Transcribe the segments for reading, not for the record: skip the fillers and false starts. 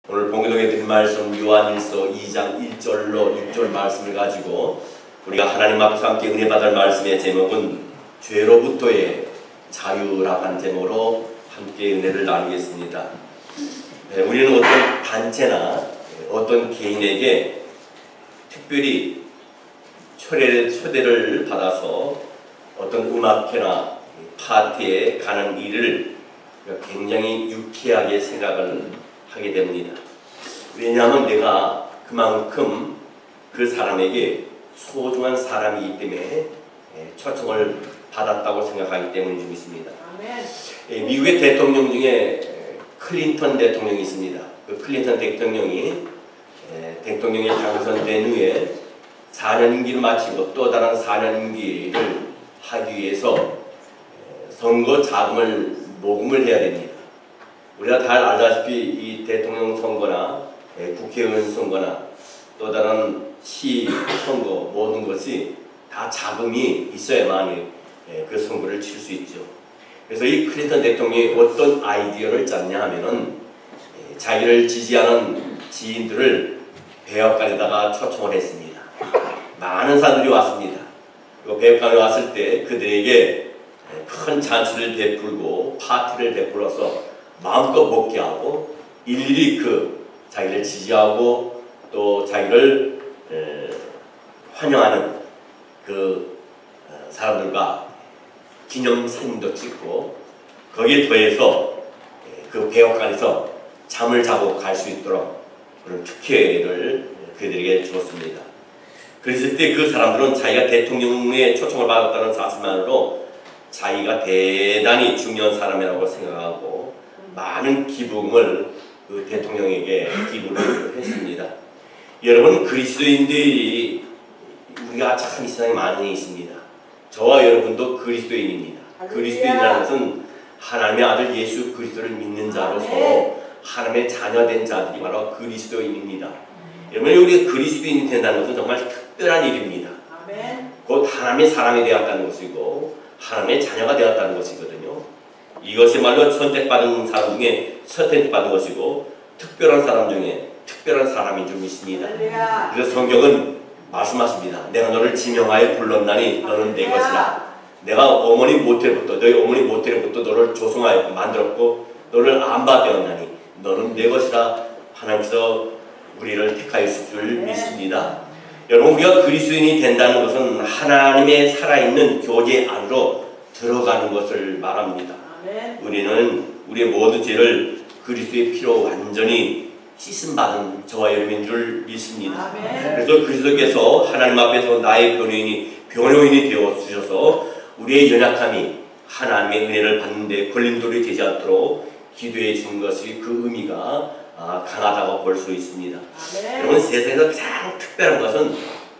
오늘 봉독해 드린 말씀 요한일서 2장 1절로 6절 말씀을 가지고 우리가 하나님 앞에서 함께 은혜 받을 말씀의 제목은 죄로부터의 자유라는 제목으로 함께 은혜를 나누겠습니다. 우리는 어떤 단체나 어떤 개인에게 특별히 초대를 받아서 어떤 음악회나 파티에 가는 일을 굉장히 유쾌하게 생각을 하게 됩니다. 왜냐하면 내가 그만큼 그 사람에게 소중한 사람이기 때문에 초청을 받았다고 생각하기 때문인 줄 믿습니다. 미국의 대통령 중에 클린턴 대통령이 있습니다. 그 클린턴 대통령이 대통령에 당선된 후에 4년 임기를 마치고 또 다른 4년 임기를 하기 위해서 선거 자금을 모금을 해야 됩니다. 우리가 잘 알다시피 이 대통령 선거나 국회의원 선거나 또 다른 시 선거 모든 것이 다 자금이 있어야만 그 선거를 칠 수 있죠. 그래서 이 클린턴 대통령이 어떤 아이디어를 짰냐 하면은 자기를 지지하는 지인들을 백악관에다가 초청을 했습니다. 많은 사람들이 왔습니다. 그 백악관에 왔을 때 그들에게 큰 잔치를 베풀고 파티를 베풀어서 마음껏 먹게 하고 일일이 자기를 지지하고 또 자기를 환영하는 그 사람들과 기념사진도 찍고 거기에 더해서 그 백악관에서 잠을 자고 갈 수 있도록 그런 특혜를 그들에게 주었습니다. 그랬을 때 그 사람들은 자기가 대통령의 초청을 받았다는 사실만으로 자기가 대단히 중요한 사람이라고 생각하고 많은 기부금을 그 대통령에게 기부를 했습니다. 여러분, 그리스도인들이 우리가 참 이 세상에 많이 있습니다. 저와 여러분도 그리스도인입니다. 그리스도인이라는 것은 하나님의 아들 예수 그리스도를 믿는 자로서 하나님의 자녀된 자들이 바로 그리스도인입니다. 여러분, 우리가 그리스도인이 된다는 것은 정말 특별한 일입니다. 곧 하나님의 사람이 되었다는 것이고 하나님의 자녀가 되었다는 것이거든요. 이것이 말로 선택받은 사람 중에 선택받은 것이고 특별한 사람 중에 특별한 사람인 줄 믿습니다. 그래서 성경은 말씀하십니다. 내가 너를 지명하여 불렀나니 너는 내 것이라. 내가 어머니 모태로부터 너희 어머니 모태로부터 너를 조성하여 만들었고 너를 안바되었나니 너는 내 것이라. 하나님께서 우리를 택하였을 줄 믿습니다. 여러분, 우리가 그리스도인이 된다는 것은 하나님의 살아있는 교제 안으로 들어가는 것을 말합니다. 우리는 우리의 모든 죄를 그리스도의 피로 완전히 씻음받은 저와 여러분인 줄 믿습니다. 그래서 그리스도께서 하나님 앞에서 나의 변호인이 되어 주셔서 우리의 연약함이 하나님의 은혜를 받는 데 걸림돌이 되지 않도록 기도해 준 것이 그 의미가 강하다고 볼 수 있습니다. 여러분, 세상에서 가장 특별한 것은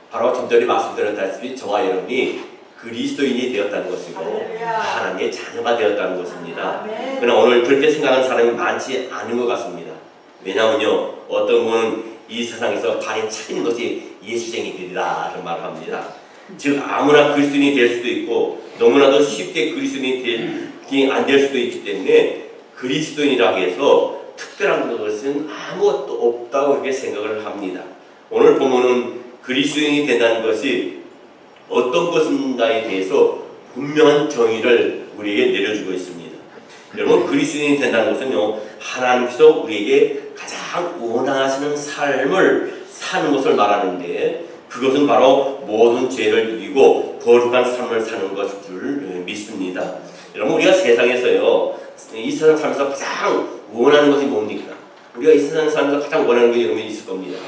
바로 좀 전에 말씀드렸다시피 저와 여러분이 그리스도인이 되었다는 것이고 하나님의 자녀가 되었다는 것입니다. 그러나 오늘 그렇게 생각하는 사람이 많지 않은 것 같습니다. 왜냐하면요, 어떤 분은 이 세상에서 발에 차이는 것이 예수쟁이들이다 라는 말을 합니다. 즉 아무나 그리스도인이 될 수도 있고 너무나도 쉽게 그리스도인이 안 될 수도 있기 때문에 그리스도인이라고 해서 특별한 것은 아무것도 없다고 그렇게 생각을 합니다. 오늘 보면은 그리스도인이 된다는 것이 어떤 것인가에 대해서 분명한 정의를 우리에게 내려주고 있습니다. 여러분, 그리스도인이 된다는 것은요, 하나님께서 우리에게 가장 원하시는 삶을 사는 것을 말하는데 그것은 바로 모든 죄를 이기고 거룩한 삶을 사는 것일 줄 믿습니다. 여러분, 우리가 세상에서요, 이 세상 살면서 가장 원하는 것이 뭡니까? 우리가 이 세상 살면서 가장 원하는 것이 여러분이 있을 겁니다.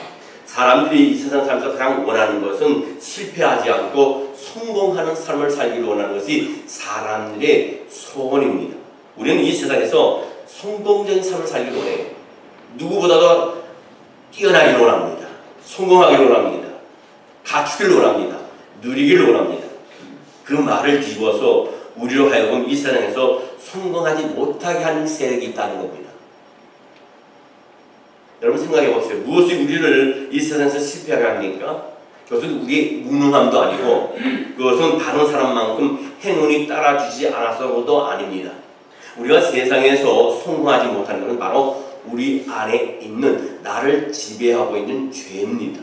사람들이 이 세상 살면서 가장 원하는 것은 실패하지 않고 성공하는 삶을 살기를 원하는 것이 사람들의 소원입니다. 우리는 이 세상에서 성공적인 삶을 살기를 원해요. 누구보다도 뛰어나기를 원합니다. 성공하기를 원합니다. 갖추기를 원합니다. 누리기를 원합니다. 그 말을 뒤집어서 우리로 하여금 이 세상에서 성공하지 못하게 하는 세력이 있다는 겁니다. 여러분, 생각해 보세요. 무엇이 우리를 이 세상에서 실패하게 합니까? 그것은 우리의 무능함도 아니고 그것은 다른 사람만큼 행운이 따라주지 않아서도 아닙니다. 우리가 세상에서 성공하지 못하는 것은 바로 우리 안에 있는 나를 지배하고 있는 죄입니다.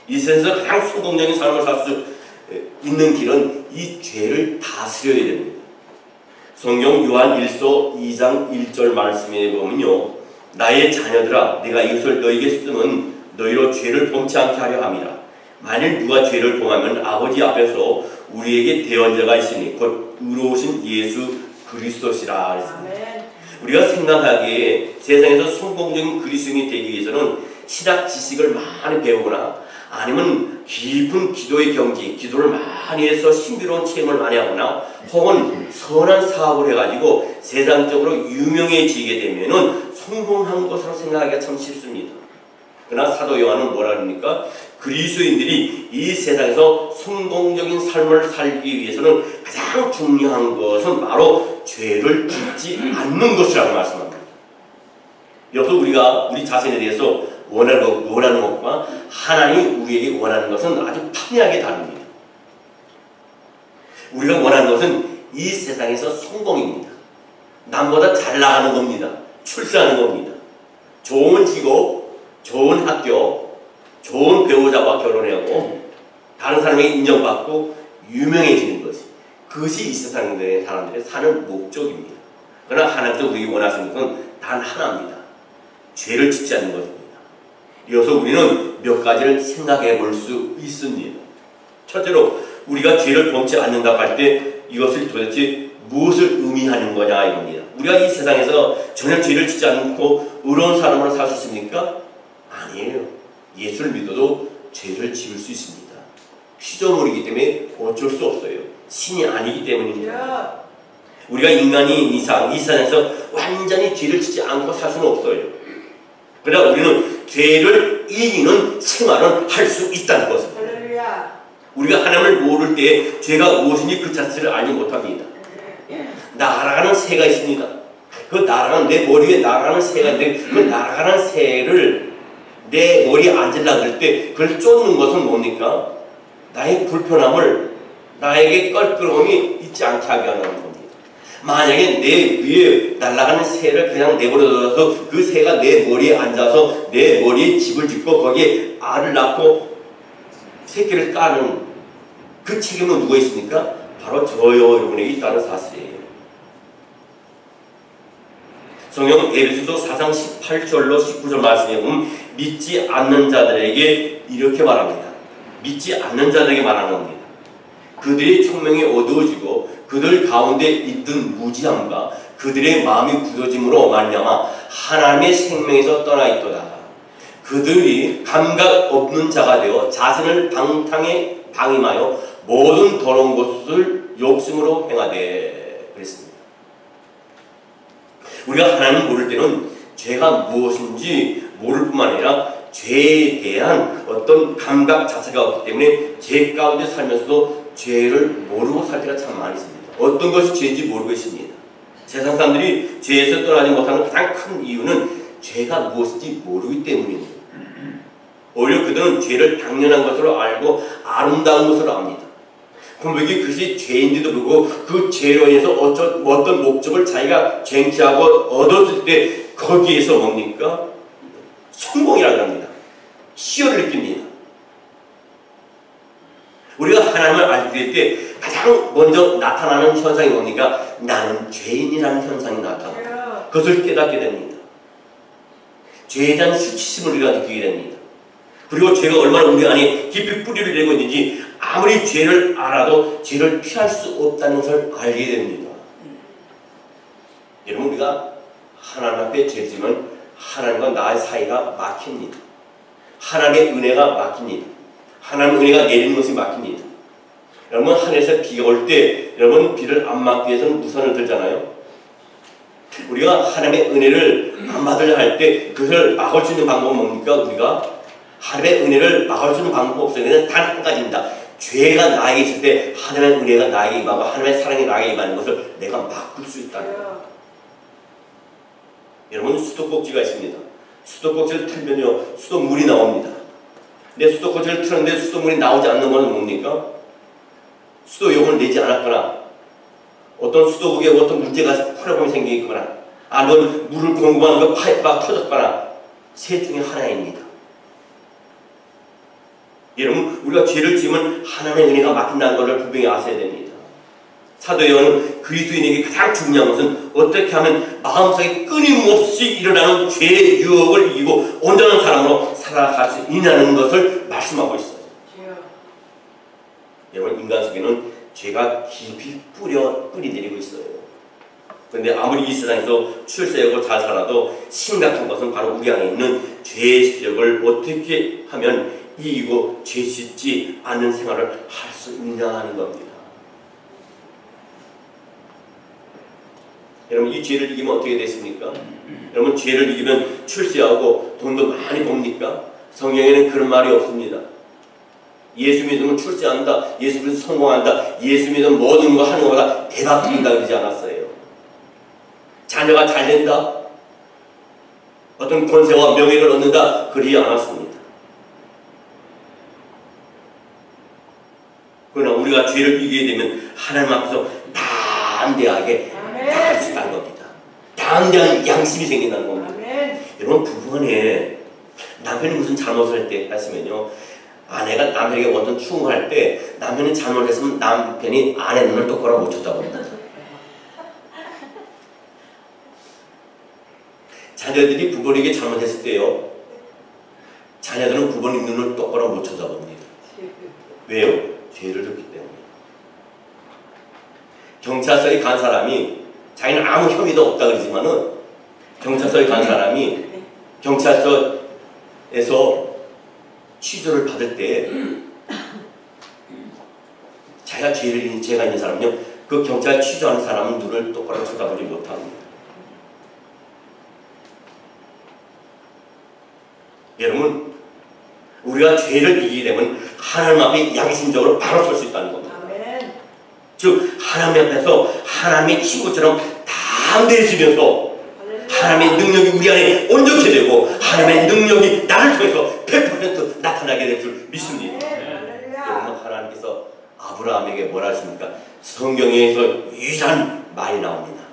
이 세상에서 가장 성공적인 삶을 살 수 있는 길은 이 죄를 다스려야 됩니다. 성경 요한 1서 2장 1절 말씀에 보면요, 나의 자녀들아 내가 이것을 너에게 쓰면 너희로 죄를 범치 않게 하려 함이라. 만일 누가 죄를 범하면 아버지 앞에서 우리에게 대언자가 있으니 곧 의로우신 예수 그리스도시라 했습니다. 우리가 생각하기에 세상에서 성공적인 그리스도인이 되기 위해서는 신학 지식을 많이 배우거나 아니면 깊은 기도의 경지, 기도를 많이 해서 신비로운 체험을 많이 하거나 혹은 선한 사업을 해가지고 세상적으로 유명해지게 되면은 성공한 것으로 생각하기가 참 쉽습니다. 그러나 사도 요한은 뭐라 합니까? 그리스도인들이 이 세상에서 성공적인 삶을 살기 위해서는 가장 중요한 것은 바로 죄를 짓지 않는 것이라고 말씀합니다. 여기서 우리가 우리 자신에 대해서 원하는 것과 하나님이 우리에게 원하는 것은 아주 판이하게 다릅니다. 우리가 원하는 것은 이 세상에서 성공입니다. 남보다 잘 나가는 겁니다. 출세하는 겁니다. 좋은 직업, 좋은 학교, 좋은 배우자와 결혼하고 다른 사람에게 인정받고 유명해지는 것이, 그것이 이 세상의 사람들의 사는 목적입니다. 그러나 하나님께서 우리에게 원하시는 것은 단 하나입니다. 죄를 짓지 않는 것입니다. 이어서 우리는 몇 가지를 생각해 볼 수 있습니다. 첫째로 우리가 죄를 범치 않는다고 할 때 이것을 도대체 무엇을 의미하는 거냐 이겁니다. 우리가 이 세상에서 전혀 죄를 짓지 않고 의로운 사람으로 살 수 있습니까? 아니에요. 예수를 믿어도 죄를 지을 수 있습니다. 피조물이기 때문에 어쩔 수 없어요. 신이 아니기 때문입니다. 우리가 인간이 이 세상에서 완전히 죄를 짓지 않고 살 수는 없어요. 그러나 우리는 죄를 이기는 생활을 할 수 있다는 것입니다. 우리가 하나님을 모를 때 죄가 무엇인지 그 자체를 알지 못합니다. 날아가는 새가 있습니다. 그 날아가는, 내 머리 위에 날아가는 새가 있는데 그 날아가는 새를 내 머리에 앉으려고 할 때 그걸 쫓는 것은 뭡니까? 나의 불편함을, 나에게 껄끄러움이 있지 않게 하게 하는 겁니다. 만약에 내 위에 날아가는 새를 그냥 내버려둬서 그 새가 내 머리에 앉아서 내 머리에 집을 짓고 거기에 알을 낳고 새끼를 까는 그 책임은 누가 있습니까? 바로 저요 여러분에게 있다는 사실이에요. 성경 에베소서 4장 18절로 19절 말씀에 보면 믿지 않는 자들에게 이렇게 말합니다. 믿지 않는 자들에게 말하는 겁니다. 그들의 총명이 어두워지고 그들 가운데 있던 무지함과 그들의 마음이 굳어짐으로 말미암아 하나님의 생명에서 떠나 있도다. 그들이 감각 없는 자가 되어 자신을 방탕에 방임하여 모든 더러운 것을 욕심으로 행하되 그랬습니다. 우리가 하나님을 모를 때는 죄가 무엇인지 모를 뿐만 아니라 죄에 대한 어떤 감각 자체가 없기 때문에 죄 가운데 살면서도 죄를 모르고 살 때가 참 많이 있습니다. 어떤 것이 죄인지 모르고 있습니다. 세상 사람들이 죄에서 떠나지 못하는 가장 큰 이유는 죄가 무엇인지 모르기 때문입니다. 오히려 그들은 죄를 당연한 것으로 알고 아름다운 것으로 압니다. 그럼 왜 그것이 죄인지도 모르고 그 죄로 인해서 어떤 목적을 자기가 쟁취하고 얻었을 때 거기에서 뭡니까? 성공이라고 합니다. 희열을 느낍니다. 우리가 하나님을 알게 될 때 가장 먼저 나타나는 현상이 뭡니까? 나는 죄인이라는 현상이 나타납니다. 그것을 깨닫게 됩니다. 죄에 대한 수치심을 우리가 느끼게 됩니다. 그리고 죄가 얼마나 우리 안에 깊이 뿌리를 내고 있는지 아무리 죄를 알아도 죄를 피할 수 없다는 것을 알게 됩니다. 여러분, 우리가 하나님 앞에 죄 지면 하나님과 나의 사이가 막힙니다. 하나님의 은혜가 막힙니다. 하나님의 은혜가 내리는 것이 막힙니다. 여러분, 하늘에서 비가 올 때 여러분 비를 안 막기 위해서는 우산을 들잖아요. 우리가 하나님의 은혜를 안 받으려 할 때 그것을 막을 수 있는 방법은 뭡니까? 우리가 하나님의 은혜를 막을 수 있는 방법 없어요. 단 한 가지입니다. 죄가 나에게 있을 때 하나님의 은혜가 나에게 임하고 하나님의 사랑이 나에게 임하는 것을 내가 막을 수 있다는 거예요. 여러분, 수도꼭지가 있습니다. 수도꼭지를 틀면요 수도물이 나옵니다. 근데 수도꼭지를 틀었는데 수도물이 나오지 않는 것은 뭡니까? 수도요금을 내지 않았거나 어떤 수도국에 어떤 문제가 프로그램이 생기거나 아니면 물을 공급하는 그 파이프가 터졌거나 셋 중에 하나입니다. 여러분, 우리가 죄를 지으면 하나님의 은혜가 막힌다는 것을 분명히 아셔야 됩니다. 사도 요한은 그리스도인에게 가장 중요한 것은 어떻게 하면 마음속에 끊임없이 일어나는 죄의 유혹을 이기고 온전한 사람으로 살아갈 수 있냐는 것을 말씀하고 있어요. 여러분, 인간 속에는 죄가 깊이 뿌리내리고 있어요. 그런데 아무리 이 세상에서 출세하고 잘 살아도 심각한 것은 바로 우리 안에 있는 죄의 시력을 어떻게 하면 이기고 죄 짓지 않는 생활을 할 수 있냐 하는 겁니다. 여러분, 이 죄를 이기면 어떻게 됐습니까? 여러분, 죄를 이기면 출세하고 돈도 많이 법니까? 성경에는 그런 말이 없습니다. 예수 믿으면 출세한다, 예수 믿으면 성공한다, 예수 믿으면 모든 거 하는 것보다 대박 된다 그러지 않았어요. 자녀가 잘 된다, 어떤 권세와 명예를 얻는다 그러지 않았습니다. 그러나 우리가 죄를 이기게 되면 하나님 앞에서 담대하게 나갈 수 있다는 겁니다. 담대한 양심이 생긴다는 겁니다. 여러분, 부부간에 남편이 무슨 잘못을 할 때 했으면요, 아내가 남편에게 어떤 충고할 때 남편이 잘못했으면 남편이 아내 눈을 똑바로 못 쳐다본다. 자녀들이 부모에게 잘못했을 때요, 자녀들은 부모님 눈을 똑바로 못 쳐다봅니다. 왜요? 죄를 졌기 때문에. 경찰서에 간 사람이 자기는 아무 혐의도 없다 그러지만은 경찰서에 간 사람이 경찰서에서 취조를 받을 때 자기가 죄가 있는 사람은요, 그 경찰 취조하는 사람은 눈을 똑바로 쳐다보지 못합니다. 여러분, 우리가 죄를 이기게 되면 하나님 앞에 양심적으로 바로 설 수 있다는 겁니다. 즉, 하나님 앞에서 하나님의 친구처럼 담대해지면서 하나님의 능력이 우리 안에 온전케 되고 하나님의 능력이 나를 통해서 100% 나타나게 될 줄 믿습니다. 여러분, 하나님께서 아브라함에게 뭐라 하십니까? 성경에서 유일한 말이 나옵니다.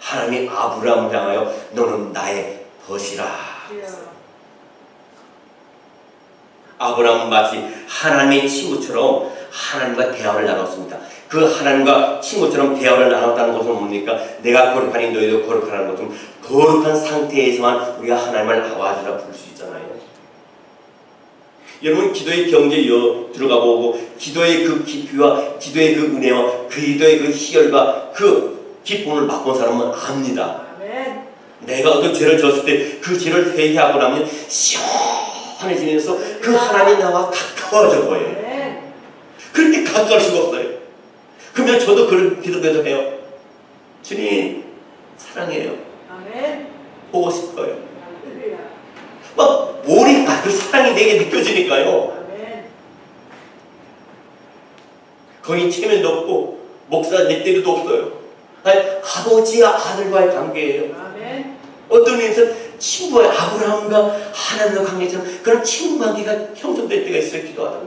하나님이 아브라함을 향하여 너는 나의 벗이라. 아브라함은 마치 하나님의 친구처럼 하나님과 대화를 나눴습니다. 그 하나님과 친구처럼 대화를 나눴다는 것은 뭡니까? 내가 거룩하니 너희도 거룩하라는 것은 거룩한 상태에서만 우리가 하나님을 아버지라 부를 수 있잖아요. 여러분, 기도의 경제에 들어가 보고 기도의 그 깊이와 기도의 그 은혜와 기도의 그 희열과 그 기쁨을 맛본 사람은 압니다. 내가 어떤 죄를 졌을 때 그 죄를 회개하고 나면 시원해지면서 그 하나님이 나와 가까워져 보여요. 그렇게 가까울 수가 없어요. 그러면 저도 그런 기도도 해요. 주님, 사랑해요. 보고 싶어요. 막 그 사랑이 내게 느껴지니까요. 거기 체면도 없고 목사 내 때도 없어요. 아니, 아버지와 아들과의 관계예요. 어떤 의미에서 친구와 아브라함과 하나님과 관계처럼 그런 친구 관계가 형성될 때가 있어요. 기도하다.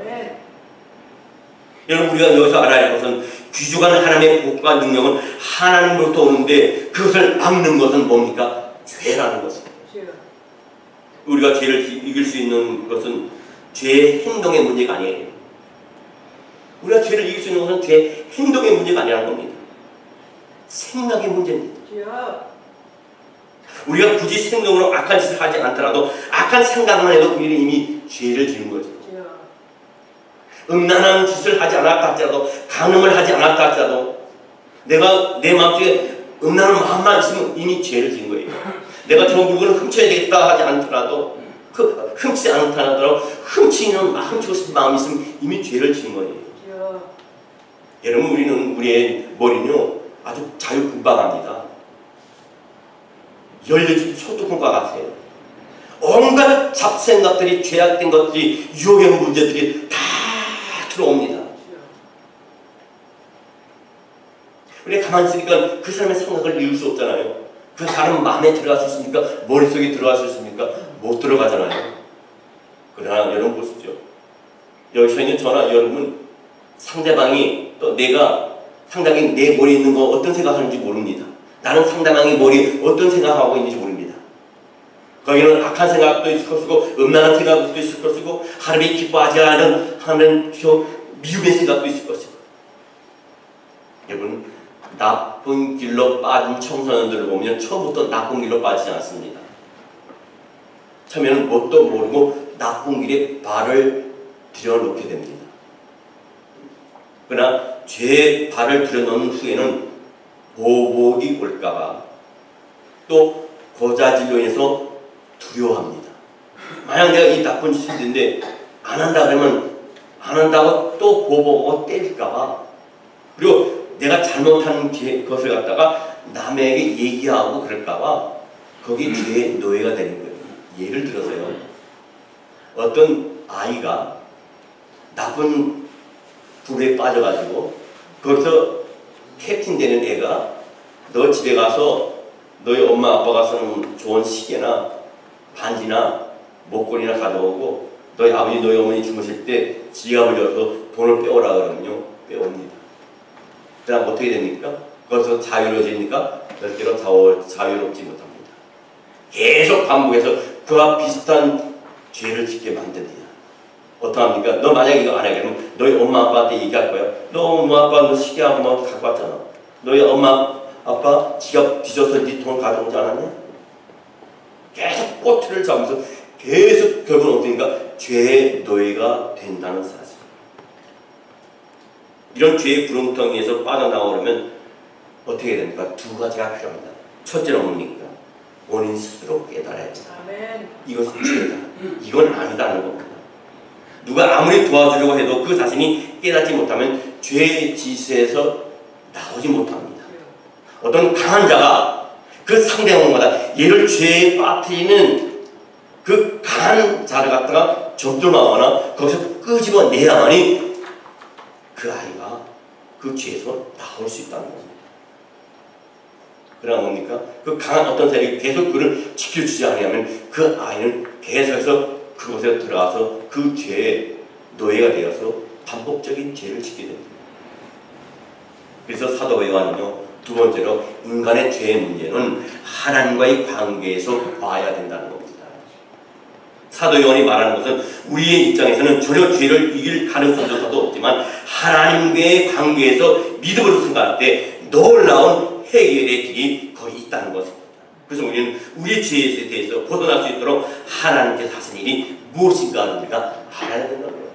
여러분, 우리가 여기서 알아야 할 것은 귀중한 하나님의 복과 능력은 하나님으로부터 오는데 그것을 막는 것은 뭡니까? 죄라는 것입니다. 우리가 죄를 이길 수 있는 것은 죄의 행동의 문제가 아니에요. 우리가 죄를 이길 수 있는 것은 죄의 행동의 문제가 아니라는 겁니다. 생각의 문제입니다. 우리가 굳이 생각으로 악한 짓을 하지 않더라도 악한 생각만 해도 우리는 이미 죄를 지은 거죠. 음란한 짓을 하지 않았다 할지라도, 간음을 하지 않았다 할지라도, 내가 내 마음속에 음란한 마음만 있으면 이미 죄를 지은 거예요. 내가 저 물건을 훔쳐야 되겠다 하지 않더라도, 훔치지 않다 하더라도 훔치고 싶은 마음이 있으면 이미 죄를 지은 거예요. 여러분, 우리의 머리는요 아주 자유분방합니다. 열려진 소뚜껑과 같아요. 온갖 잡생각들이, 죄악된 것들이, 유혹의 문제들이 다 들어옵니다. 우리가 가만히 있으니까 그 사람의 생각을 이룰 수 없잖아요. 그 사람 마음에 들어갈 수 있습니까? 머릿속에 들어갈 수 있습니까? 못 들어가잖아요. 그러나 여러분 보시죠. 여기 서 있는 저나 여러분, 상대방이 또 내가 상당히 내 머리에 있는 거 어떤 생각하는지 모릅니다. 나는 상대방이 머리에 어떤 생각하고 있는지 모릅니다. 거기는 악한 생각도 있을 것이고 음란한 생각도 있을 것이고 하나님이 기뻐하지 않은 하는 미움의 생각도 있을 것이고. 여러분, 나쁜 길로 빠진 청소년들을 보면 처음부터 나쁜 길로 빠지지 않습니다. 처음에는 뭣도 모르고 나쁜 길에 발을 들여놓게 됩니다. 그러나 죄에 발을 들여놓은 후에는 보복이 올까봐 또 고자질로 인해서 두려워합니다. 만약 내가 이 나쁜 짓을 했는데 안 한다 그러면 안 한다고 또 보복하고 때릴까봐, 그리고 내가 잘못한 것을 갖다가 남에게 얘기하고 그럴까봐 거기 죄의 노예가 되는 거예요. 예를 들어서요, 어떤 아이가 나쁜 불에 빠져가지고 거기서 캡틴 되는 애가 너 집에 가서 너희 엄마 아빠가 쓰는 좋은 시계나 반지나 목걸이나 가져오고 너희 아버지 너희 어머니 주무실 때 지갑을 열어서 돈을 빼오라 그러면요, 빼옵니다. 그다음 어떻게 됩니까? 거기서 자유로워집니까? 절대로 자유롭지 못합니다. 계속 반복해서 그와 비슷한 죄를 짓게 만듭니다. 어떡합니까? 너 만약에 이거 안 해 그러면 너희 엄마 아빠한테 얘기할 거야. 너 엄마 아빠 너 시계하고 뭐 갖고 왔잖아. 너희 엄마 아빠 지갑 뒤져서 네 돈 가져오지 않았냐? 계속 꼬투리를 잡으면서 계속 결국은 어떻습니까? 죄의 노예가 된다는 사실. 이런 죄의 구렁텅이에서 빠져나오려면 어떻게 됩니까? 두 가지가 필요합니다. 첫째는 뭡니까? 본인 스스로 깨달아야 됩니다. 이것이 죄다. 이건 아니다는 겁니다. 누가 아무리 도와주려고 해도 그 자신이 깨닫지 못하면 죄의 지세에서 나오지 못합니다. 어떤 강한 자가 그 상대방마다 얘를 죄에 빠뜨리는 그 강한 자를 갖다가 접촉하거나 거기서 끄집어내야만이 그 아이가 그 죄에서 나올 수 있다는 겁니다. 그러나 뭡니까? 그 강한 어떤 세력이 계속 그를 지켜주지 않으면 그 아이는 계속해서 그곳에 들어가서 그 죄의 노예가 되어서 반복적인 죄를 짓게 됩니다. 그래서 사도 요한은요, 두 번째로 인간의 죄의 문제는 하나님과의 관계에서 봐야 된다는 겁니다. 사도 요한이 말하는 것은 우리의 입장에서는 전혀 죄를 이길 가능성조차도 없지만 하나님과의 관계에서 믿음으로 생각할 때 놀라운 해결의 길이 거기 있다는 것입니다. 그래서 우리는 우리의 죄에 대해서 벗어날 수 있도록 하나님께서 하신 일이 무엇인가 우리가 알아야 된다는 거예요.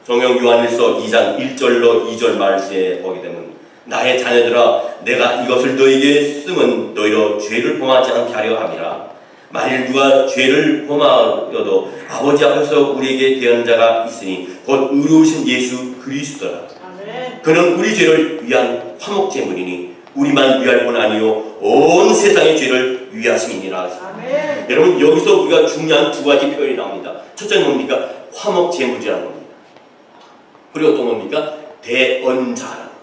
성경 요한일서 2장 1절로 2절 말씀에 보게 되면 나의 자녀들아 내가 이것을 너에게 쓰면 너희로 죄를 범하지 않게 하려 함이라. 만일 누가 죄를 범하여도 아버지 앞에서 우리에게 대하는 자가 있으니 곧 의로우신 예수 그리스도라. 그는 우리 죄를 위한 화목제물이니 우리만 위할 뿐 아니요 온 세상의 죄를 위하심이니라. 여러분, 여기서 우리가 중요한 두 가지 표현이 나옵니다. 첫째는 뭡니까? 화목제물이라는 겁니다. 그리고 또 뭡니까? 대언자라는 겁니다.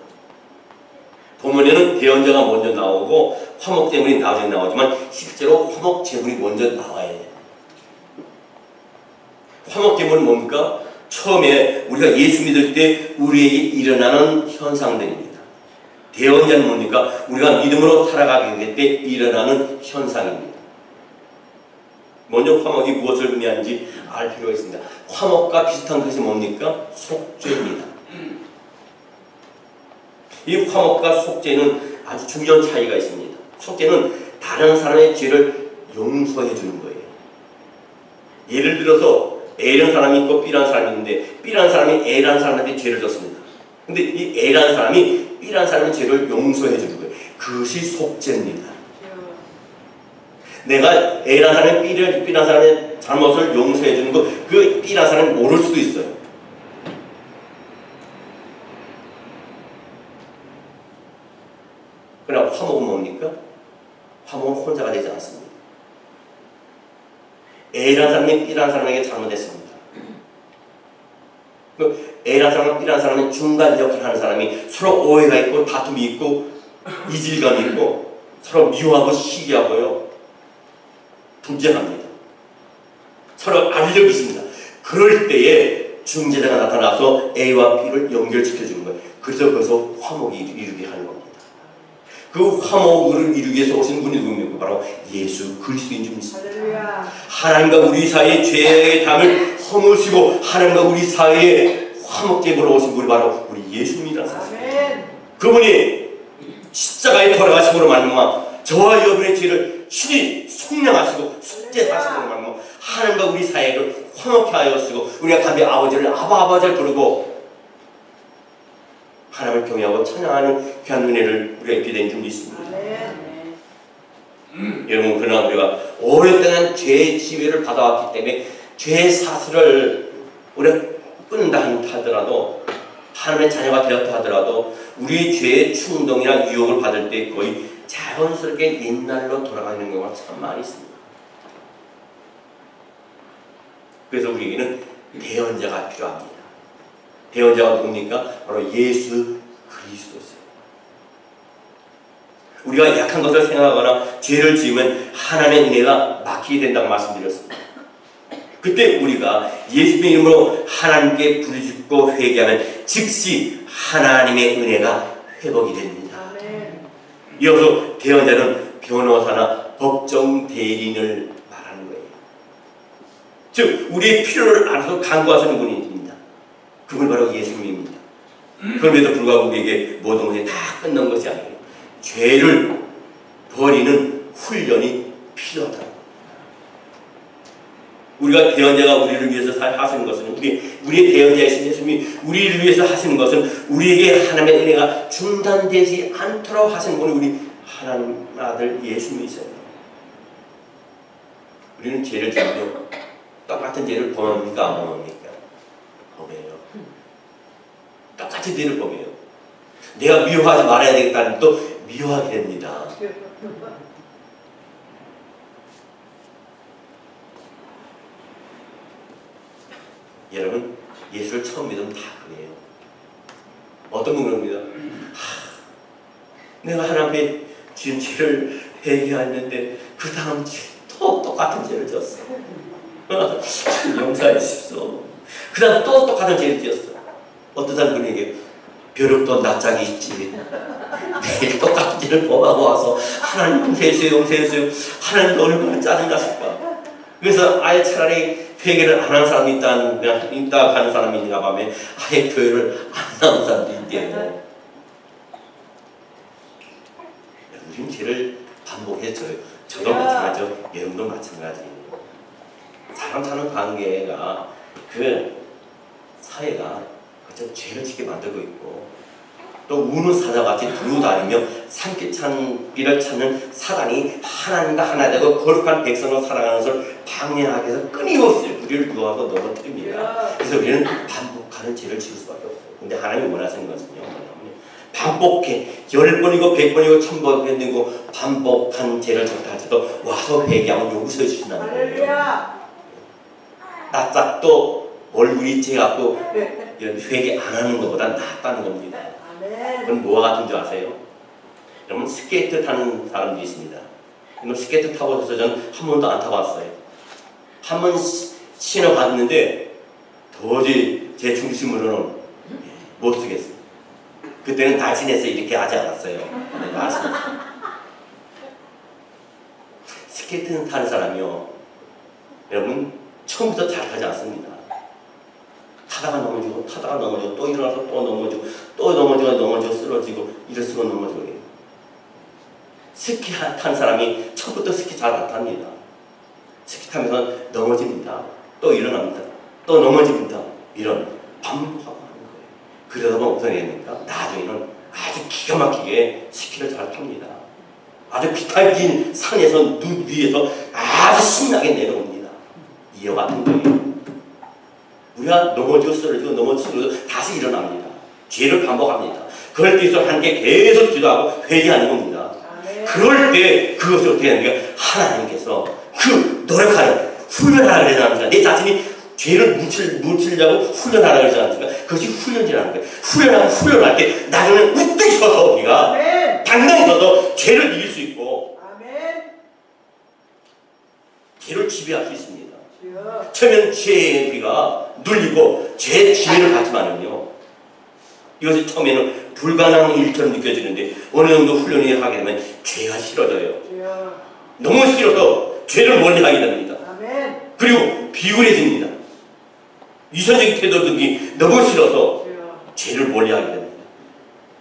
본문에는 대언자가 먼저 나오고 화목제물이 나중에 나오지만 실제로 화목제물이 먼저 나와야 돼요. 화목제물은 뭡니까? 처음에 우리가 예수 믿을 때 우리에게 일어나는 현상들입니다. 대언자는 뭡니까? 우리가 믿음으로 살아가게 될 때 일어나는 현상입니다. 먼저 화목이 무엇을 의미하는지 알 필요가 있습니다. 화목과 비슷한 것이 뭡니까? 속죄입니다. 이 화목과 속죄는 아주 중요한 차이가 있습니다. 속죄는 다른 사람의 죄를 용서해 주는 거예요. 예를 들어서 A라는 사람이 있고 B라는 사람이 있는데 B라는 사람이 A라는 사람한테 죄를 졌습니다. 근데 이 A라는 사람이 B라는 사람의 죄를 용서해 주는 거예요. 그것이 속죄입니다. 내가 A라는 사람이 B라는 사람의 잘못을 용서해 주는 거, 그 B라는 사람이 모를 수도 있어요. 그러나 화목은 뭡니까? 화목은 혼자가 되지 않습니다. A라는 사람이 B라는 사람에게 잘못했습니다. A라는 사람과 B라는 사람은 중간 역할을 하는 사람이 서로 오해가 있고 다툼이 있고 이질감이 있고 서로 미워하고 시기하고요, 분쟁합니다. 서로 알력이 있습니다. 그럴 때에 중재자가 나타나서 A와 B를 연결시켜주는 거예요. 그래서 거기서 화목이 이루게 하는 겁니다. 그 화목을 이루기 위해서 오신 분이 누굽니까? 바로 예수 그리스도인 줄 믿습니다. 하나님과 우리 사이의 죄의 담을 허무시고 하나님과 우리 사이에 화목제물로 오신 분이 바로 우리 예수님이라는 사실. 그분이 십자가에 돌아가심으로 말미암아 저와 여러분의 죄를 친히 속량하시고 속죄하심으로 말미암아 하나님과 우리 사이를 화목케 하였으고 우리가 감히 아버지를 아바아바를 부르고 하나님을 경외하고 찬양하는 귀한 은혜를 우리가 입게 된 줄 믿습니다. 여러분, 그러나 우리가 오랫동안 죄의 지배를 받아왔기 때문에 죄의 사슬을 우리가 끊는다 하더라도 하나님의 자녀가 되었다 하더라도 우리 죄의 충동이나 유혹을 받을 때 거의 자연스럽게 옛날로 돌아가는 경우가 참 많이 있습니다. 그래서 우리에게는 대언자가 필요합니다. 대언자가 누굽니까? 바로 예수 그리스도세요. 우리가 약한 것을 생각하거나 죄를 지으면 하나님의 은혜가 막히게 된다고 말씀드렸습니다. 그때 우리가 예수님의 이름으로 하나님께 부르짖고 회개하면 즉시 하나님의 은혜가 회복이 됩니다. 이어서 대언자는 변호사나 법정 대리인을 말하는 거예요. 즉 우리의 필요를 알아서 간구하시는 분입니다. 그분이 바로 예수님입니다. 그럼에도 불구하고 우리에게 모든 것이 다 끝난 것이 아니에요. 죄를 버리는 훈련이 필요하다. 우리가 대언자가 우리를 위해서 하시는 것은 우리의 대언자이신 예수님이 우리를 위해서 하시는 것은 우리에게 하나님의 은혜가 중단되지 않도록 하시는 분이 우리 하나님 아들 예수님이세요. 우리는 죄를 지으며 똑같은 죄를 범합니까? 안 범합니까? 범해요. 똑같은 죄를 범해요. 내가 미워하지 말아야 되겠다는 또 미워하게 됩니다. 여러분, 예수를 처음 믿으면 다 그래요. 어떤 분 그럽니다. 내가 하나님 앞에 지은 죄를 회개했는데 그 다음 또 똑같은 죄를 지었어. 용서해 주십시오. 그 다음 또 똑같은 죄를 지었어. 어떤 사람 그런 얘기해요. 벼룩도 낯짝이 있지. 매일 똑같은 죄를 범하고 와서 하나님 용서해주세요, 용서해주세요. 하나님도 얼마나 짜증나실까. 그래서 아예 차라리 회개를 안 하는 사람이 있다 하는 사람이 있는가 하면 아예 교회를 안 나오는 사람도 있대요. 우리는 죄를 반복해줘요. 저도 마찬가지죠. 여러분도 마찬가지예요. 사람 사는 관계가 그 사회가 그저 죄를 짓게 만들고 있고 또 우는 사자같이 두루 다니며 산기찬비를 찾는 사단이 하나님과 하나 되고 거룩한 백성을 살아가는 것을 방해하기 위해서 끊임없이 우리를 유혹하고 넘어뜨립니다. 그래서 우리는 반복하는 죄를 지을 수밖에 없어요. 근데 하나님이 원하시는 것은요, 반복해 10번이고 100번이고 1000번이고 반복한 죄를 졌다 할지라도 와서 회개하고 용서해 주신다는 거예요. 낯짝도 얼굴이 죄갖고 회개 안 하는 것보다 낫다는 겁니다. 그건 뭐와 같은 줄 아세요? 여러분, 스케이트 타는 사람들이 있습니다. 스케이트 타고 나서 저는 한 번도 안 타봤어요. 한 번 신어봤는데 도저히 제 중심으로는 못 쓰겠어요. 그때는 날씬해서 이렇게 하지 않았어요. 날씬했어요. 스케이트 타는 사람이요, 여러분, 처음부터 잘 타지 않습니다. 타다가 넘어지고 타다가 넘어지고 또 일어나서 또 넘어지고 또 넘어지고 쓰러지고 이럴수록 넘어지고 해요. 스키 탄 사람이 처음부터 스키 잘 안 탑니다. 스키 타면서 넘어집니다. 또 일어납니다. 또 넘어집니다. 이런 반복하고 하는 거예요. 그러다 보면 어떻게 됩니까? 나중에는 아주 기가 막히게 스키를 잘 탑니다. 아주 비탈진 산에서 눈 위에서 아주 신나게 내려옵니다. 이와 같은 거예요. 우리가 넘어지고 쓰러지고 넘어지고 다시 일어납니다. 죄를 반복합니다. 그럴 때 있어 하나님께 계속 기도하고 회개하는 겁니다. 그럴 때 그것을 어떻게 하는가? 하나님께서 그 노력하는 훈련하라 그러지 않습니까? 내 자신이 죄를 묻히려고 훈련하라 그러지 않습니까? 그것이 훈련이라는 거예요. 훈련할 때 나중에는 우뚝 서서 우리가 당당히 서서 죄를 이길 수 있고 죄를 지배할 수 있습니다. 처음에는 죄에 우리가 눌리고 죄의 지배를 받지만은요, 이것이 처음에는 불가능한 일처럼 느껴지는데 어느 정도 훈련을 하게 되면 죄가 싫어져요. 너무 싫어서 죄를 멀리 하게 됩니다. 그리고 비굴해집니다. 위선적인 태도들이 너무 싫어서 죄를 멀리 하게 됩니다.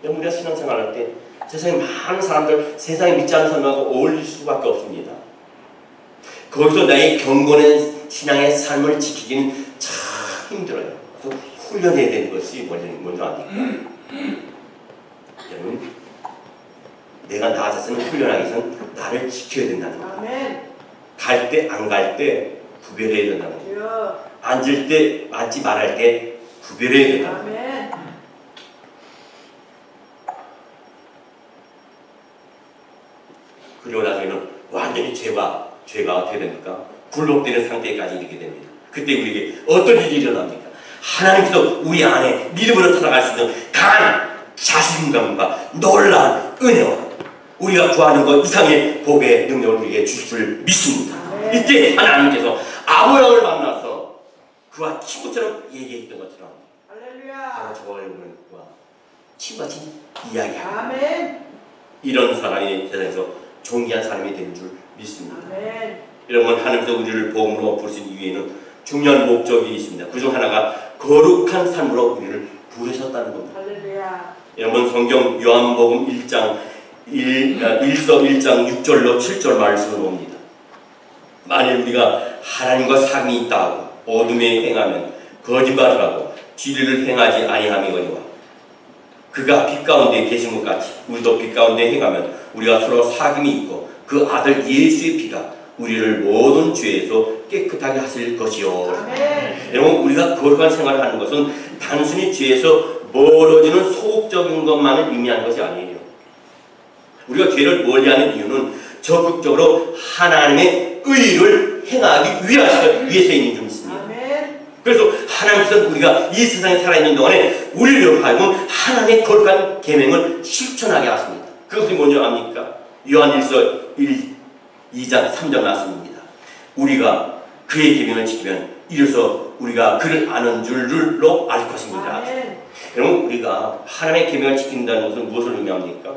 우리가 신앙생활할 때 세상에 많은 사람들, 세상에 믿지 않는 사람하고 어울릴 수밖에 없습니다. 거기서 나의 경건한 신앙의 삶을 지키기는 참 힘들어요. 그래서 훈련해야 되는 것이 먼저 아닙니까? 여러분, 내가 나 자신을 훈련하기 전 나를 지켜야 된다는 거예요. 갈 때, 안 갈 때 구별해야 된다는 거예요. 앉을 때, 앉지 말할 때 구별해야 된다는 거예요. 그리고 나중에는 완전히 죄가 어떻게 됩니까? 굴복되는 상태까지 이르게 됩니다. 그때 우리에게 어떤 일이 일어납니까? 하나님께서 우리 안에 믿음으로 살아갈 수 있는 강한 자신감과 놀라운 은혜와 우리가 구하는 것 이상의 복의 능력을 우리에게 주실 줄 믿습니다. 이때 하나님께서 아브라함을 만나서 그와 친구처럼 얘기했던 것처럼 바로 저와 여러분과 친구같이 이야기합니다. 이런 사람이 세상에서 존귀한 사람이 되는 줄 믿습니다. 여러분, 하나님께서 우리를 복음으로 부르신 이유에는 중요한 목적이 있습니다. 그중 하나가 거룩한 삶으로 우리를 부르셨다는 겁니다. 여러분, 성경 요한복음 1서 1장 6절로 7절 말씀을 봅니다. 만일 우리가 하나님과 상이 있다 하고 어둠에 행하면 거짓말을 하고 진리를 행하지 아니함이거니와 그가 빛 가운데 계신 것 같이 우리도 빛 가운데 행하면 우리가 서로 사귐이 있고 그 아들 예수의 피가 우리를 모든 죄에서 깨끗하게 하실 것이요. 여러분, 우리가 거룩한 생활을 하는 것은 단순히 죄에서 멀어지는 소극적인 것만을 의미하는 것이 아니에요. 우리가 죄를 멀리하는 이유는 적극적으로 하나님의 의를 행하기 위해서 있는 줄 믿습니다. 그래서 하나님께서는 우리가 이 세상에 살아있는 동안에 우리를 하여금 하나님의 거룩한 계명을 실천하게 하십니다. 그것이 뭔지 압니까? 요한일서 2장 3절 말씀입니다. 우리가 그의 계명을 지키면 이로써 우리가 그를 아는 줄로 알 것입니다. 여러분, 우리가 하나님의 계명을 지킨다는 것은 무엇을 의미합니까?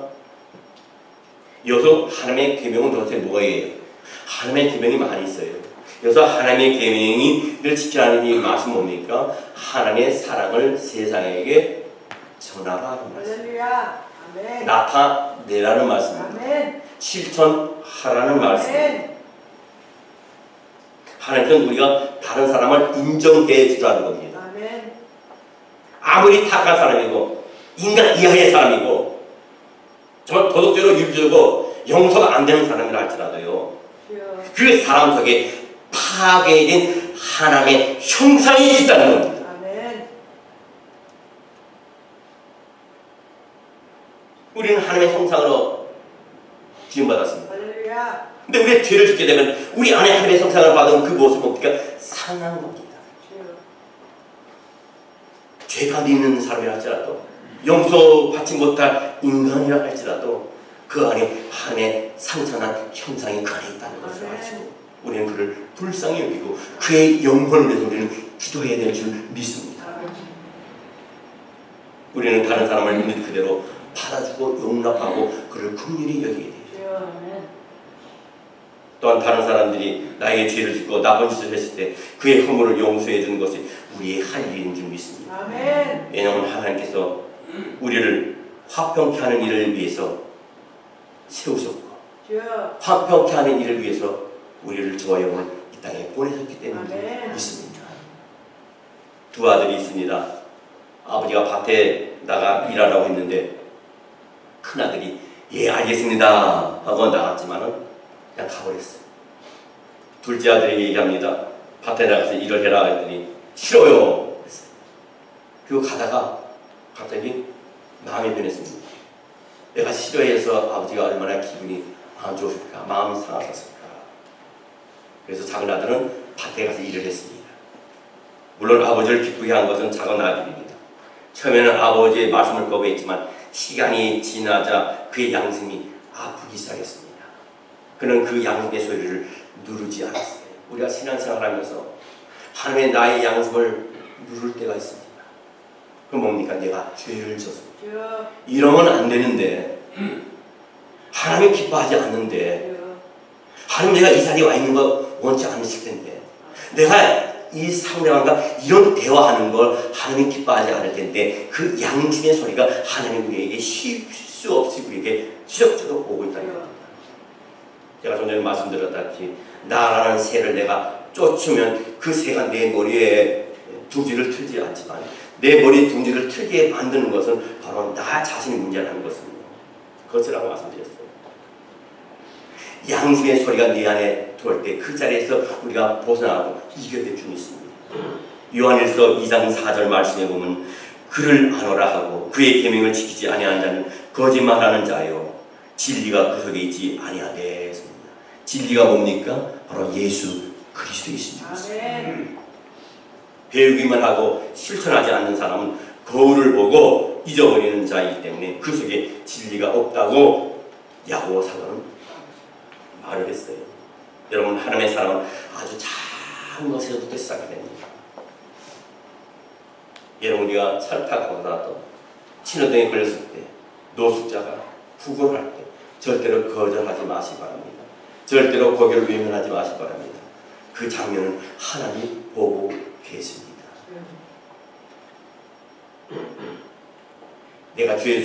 여기서 하나님의 계명은 도대체 뭐예요? 하나님의 계명이 많이 있어요. 여기서 하나님의 계명을 지키라는 이 말씀은 뭡니까? 하나님의 사랑을 세상에게 전하라는 말씀. 나타내라는 말씀입니다. 실천하라는 말씀입니다. 하나님께서는 우리가 다른 사람을 인정해 주라는 겁니다. 아무리 타락한 사람이고 인간 이하의 사람이고 정말 도덕적으로 윤리적으로 용서가 안 되는 사람이라 할지라도요, 그 사람 속에 파괴된 하나님의 형상이 있다는 겁니다. 우리는 하나님의 형상으로 지음받았습니다. 근데 우리가 죄를 짓게 되면 우리 안에 하나님의 형상을 받은 그 모습은 뭡니까? 상한 겁니다. 죄가 있는 사람이라 할지라도 용서받지 못할 인간이라 할지라도 그 안에 하나님의 상상한 형상이 그 안에 있다는 것을 알고 우리는 그를 불쌍히 여기고 그의 영혼을 위해서 우리는 기도해야 될 줄 믿습니다. 우리는 다른 사람을 있는 그대로 받아주고 용납하고 그를 긍휼히 여기게 돼요. 또한 다른 사람들이 나에게 죄를 짓고 나쁜 짓을 했을 때 그의 허물을 용서해 주는 것이 우리의 할 일인 줄 믿습니다. 왜냐하면 하나님께서 우리를 화평케 하는 일을 위해서 세우셨고 화평케 하는 일을 위해서 우리를 저와 영혼을 이 땅에 보내셨기 때문에 믿습니다. 두 아들이 있습니다. 아버지가 밭에 나가 일하라고 했는데 큰아들이 예 알겠습니다 하고 나갔지만은 그냥 가버렸어요. 둘째 아들에게 얘기합니다. 밭에 나가서 일을 해라 했더니 싫어요 그랬어요. 그리고 가다가 갑자기 마음이 변했습니다. 내가 싫어해서 아버지가 얼마나 기분이 안 좋을까, 마음이 상하셨을까. 그래서 작은 아들은 밭에 가서 일을 했습니다. 물론 아버지를 기쁘게 한 것은 작은 아들입니다. 처음에는 아버지의 말씀을 거부했지만 시간이 지나자 그의 양심이 아프기 시작했습니다. 그는 그 양심의 소리를 누르지 않았어요. 우리가 신앙생활하면서 하나님의 나의 양심을 누를 때가 있습니다. 그 뭡니까? 내가 죄를 졌습니다. 이러면 안 되는데, 하나님 기뻐하지 않는데, 하나님 내가 이 자리에 와 있는 거 원치 않으실 텐데, 내가 이 상대방과 이런 대화하는 걸 하나님 기뻐하지 않을 텐데, 그 양심의 소리가 하나님 우리에게 쉴 수 없이 우리에게 지속적으로 오고 있다는 겁니다. 제가 좀 전에 말씀드렸다시피 나라는 새를 내가 쫓으면 그 새가 내 머리에 둥지를 틀지 않지만 내 머리 둥지를 틀게 만드는 것은 바로 나 자신의 문제라는 것입니다. 그것이라고 말씀드렸어요. 양심의 소리가 내 안에 들어올 때 그 자리에서 우리가 벗어나고 이겨낼 줄 믿습니다. 요한일서 2장 4절 말씀에 보면 그를 아노라 하고 그의 계명을 지키지 아니하는 자는 거짓말하는 자요 진리가 그 속에 있지 아니하되 했습니다. 진리가 뭡니까? 바로 예수 그리스도이신 줄입니다. 배우기만 하고 실천하지 않는 사람은 거울을 보고 잊어버리는 자이기 때문에 그 속에 진리가 없다고 야고보 사도는 말을 했어요. 여러분, 하나님의 사랑은 아주 작은 것에서부터 시작이 됩니다. 여러분, 우리가 차를 타고 가더라도 신호등에 걸렸을 때 노숙자가 구걸할 때 절대로 거절하지 마시기 바랍니다. 절대로 거기를 외면하지 마시기 바랍니다. 그 장면은 하나님 보고 계십니다. 내가 주의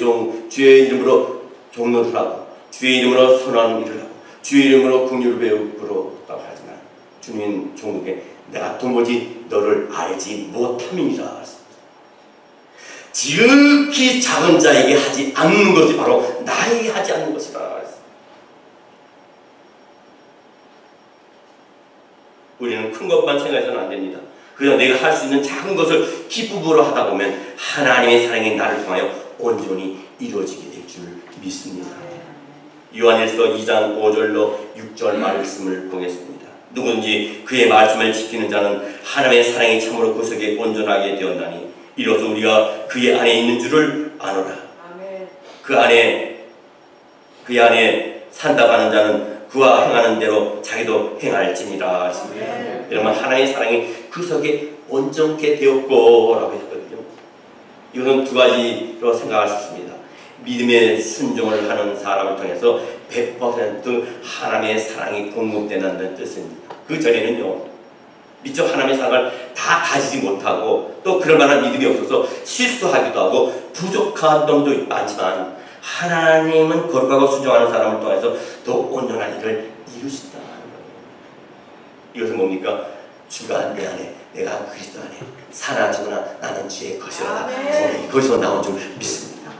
이름으로 종로를 하고 주의 이름으로 선한 일을 하고 주의 이름으로 긍휼을 베풀었다고 하지만 주님 종국에 내가 도무지 너를 알지 못함이니라. 지극히 작은 자에게 하지 않는 것이 바로 나에게 하지 않는 것이다. 우리는 큰 것만 생각해서는 안 됩니다. 그저 내가 할 수 있는 작은 것을 기쁨으로 하다 보면 하나님의 사랑이 나를 통하여 온전히 이루어지게 될 줄 믿습니다. 요한일서 2장 5절로 6절 말씀을 보겠습니다. 누구든지 그의 말씀을 지키는 자는 하나님의 사랑이 참으로 그 속에 온전하게 되었나니 이로써 우리가 그의 안에 있는 줄을 아노라. 그 안에 산다고 하는 자는 그와 행하는 대로 자기도 행할지니라 하십니다. 여러분, 하나님의 사랑이 그 속에 온전케 되었고 라고 했거든요. 이것은 두 가지로 생각할 수 있습니다. 믿음의 순종을 하는 사람을 통해서 100% 하나님의 사랑이 공급된다는 뜻입니다. 그 전에는요, 미처 하나님의 사랑을 다 가지지 못하고 또 그럴 만한 믿음이 없어서 실수하기도 하고 부족한 점도 많지만 하나님은 거룩하고 순종하는 사람을 통해서 더 온전한 일을 이루신다는 거예요. 이것은 뭡니까? 주가 내 안에, 내가 그리스도 안에 살아지거나 나는 주의 것이라 거기서 나온 줄 믿습니다.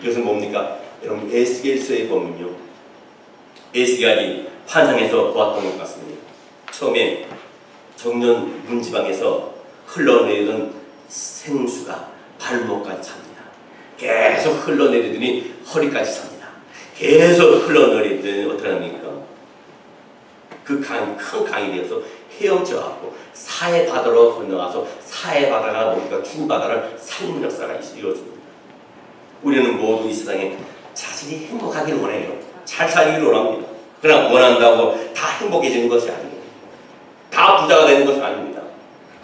이것은 뭡니까? 여러분, 에스겔서에 보면요, 에스겔이 환상에서 보았던 것 같습니다. 처음에 정년 문지방에서 흘러내리던 생수가 발목까지 찹니다. 계속 흘러내리더니 허리까지 찹니다. 계속 흘러내리더니 어떻게 합니까? 그 강이 큰 강이 되어서 헤엄쳐갖고 사해 바다로 건너가서 사해 바다가 뭡니까? 죽은 바다를 살리는 역사가 이루어집니다. 우리는 모두 이 세상에 자신이 행복하기를 원해요. 잘 살기를 원합니다. 그러나 원한다고 다 행복해지는 것이 아닙니다. 다 부자가 되는 것은 아닙니다.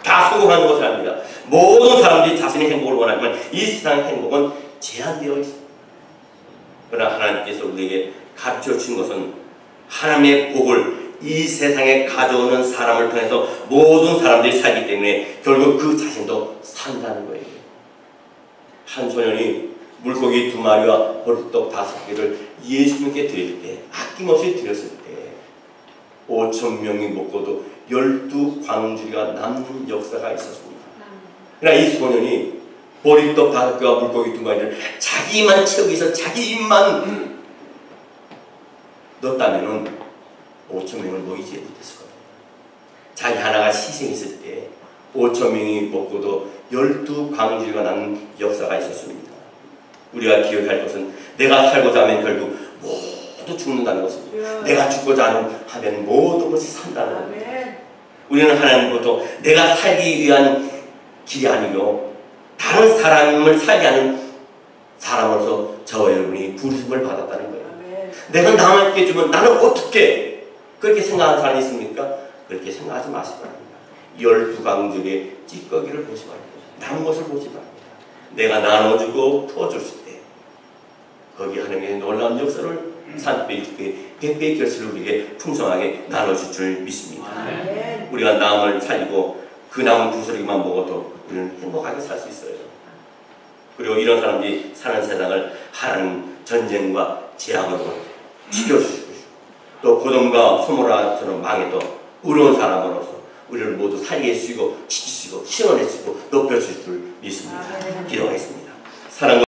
다 성공하는 것은 아닙니다. 모든 사람들이 자신의 행복을 원하지만 이 세상의 행복은 제한되어 있습니다. 그러나 하나님께서 우리에게 가르쳐 주신 것은 하나님의 복을 이 세상에 가져오는 사람을 통해서 모든 사람들이 살기 때문에 결국 그 자신도 산다는 거예요. 한 소년이 물고기 2마리와 보리떡 5개를 예수님께 드릴 때, 아낌없이 드렸을 때 5,000명이 먹고도 12광주리가 남는 역사가 있었습니다. 그러나 이 소년이 보리떡 5개와 물고기 2마리를 자기만 채우기 위해서 자기 입만 넣었다면 5,000명을 모이지 못했을 겁니다. 자기 하나가 희생했을 때 5,000명이 먹고도 12광주리가 남는 역사가 있었습니다. 우리가 기억할 것은 내가 살고자 하면 결국 모두 죽는다는 것입니다. 내가 죽고자 하면 모든 것이 산다는 겁니다. 우리는 하나님부터 내가 살기 위한 길이 아니요 다른 사람을 살게 하는 사람으로서 저와 여러분이 부르심을 받았다는 거예요. 내가 남에게 주면 나는 어떻게 그렇게 생각하는 사람이 있습니까? 그렇게 생각하지 마시기 바랍니다. 12광주리의 찌꺼기를 보시기 바랍니다. 남은 것을 보지 말고 내가 나눠주고 풀어줬을 때 거기 하나님의 놀라운 역사를 30배, 100배의 결실을 우리에게 풍성하게 나눠줄 줄 믿습니다. 우리가 남을 살리고 그 남은 부스러기만 먹어도 우리는 행복하게 살 수 있어요. 그리고 이런 사람들이 사는 세상을 하나님 전쟁과 재앙으로 튀겨주시고 또 고돔과 소모라처럼 망해도 의로운 사람으로서 우리를 모두 살게 해주시고 지키시고 시원해주시고 높여주실 줄 믿습니다. 기도하겠습니다. 사랑과